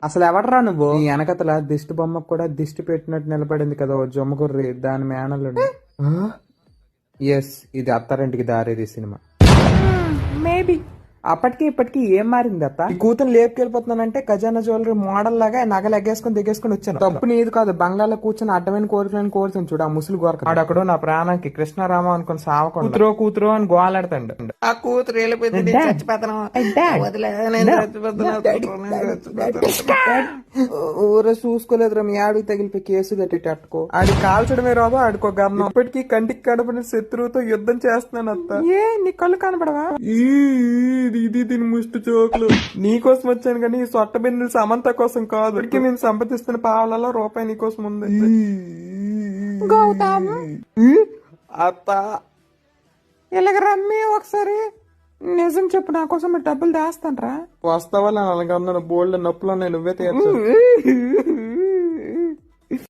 అసలు ఎవడరా నువ్వు? నీ వెనకతల దిష్టి బొమ్మకు కూడా దిష్టి పెట్టినట్టు నిలబడింది కదా ఓ జొమ్మగుర్రి, దాని మేనలుండి. ఎస్, ఇది అత్తారింటికి దారేది సినిమా. మేబీ అప్పటికి ఇప్పటికి ఏం మారింది అత్త? ఈ కూతురు లేపుకెళ్ళిపోతున్నానంటే ఖజానా జ్యువెలరీ మోడల్ లాగా నగలు ఎగ్గేసుకుని దిగేసుకుని వచ్చాను. తప్పు నీది కాదు, బంగ్లాలో కూర్చొని అడ్డమైన కోరికలను కోరుతుంది చూడు ఆ ముసులు గోరక. ఆడక్కడు నా ప్రాణానికి కృష్ణారామ అనుకుని సావకుండా కూతురో కూతురో అని గోలాడతాడు. ఆ కూతురు వెళ్ళిపోయింది, ఊరే చూసుకోలేదురా మీ ఆడికి తగిలిపోయి కేసు కట్టి అట్టుకో. ఆడి కాల్చడమే రాదు ఆడుకో గమనం. ఇప్పటికీ కంటికి కడపని శత్రువుతో యుద్ధం చేస్తున్నాను అత్త. ఏ నీ కళ్ళు కనపడవా? ఇది దీని ముష్టి జోకులు. నీకోసం వచ్చాను కానీ ఈ సొట్ట బిందులు సమంత కోసం కాదు. ఇప్పటికీ నేను సంపాదిస్తున్న పావులలో రూపాయి నీకోసం ఉంది. గౌతమ్ అత్త ఇలాగ రమ్మి ఒకసారి నిజం చెప్పు, నా కోసం డబ్బులు దాస్తానరా? వస్తావా అలాగే అన్నాను. బోల్డ్ నొప్పులు ఉన్నాయి, నువ్వే తీర్చు.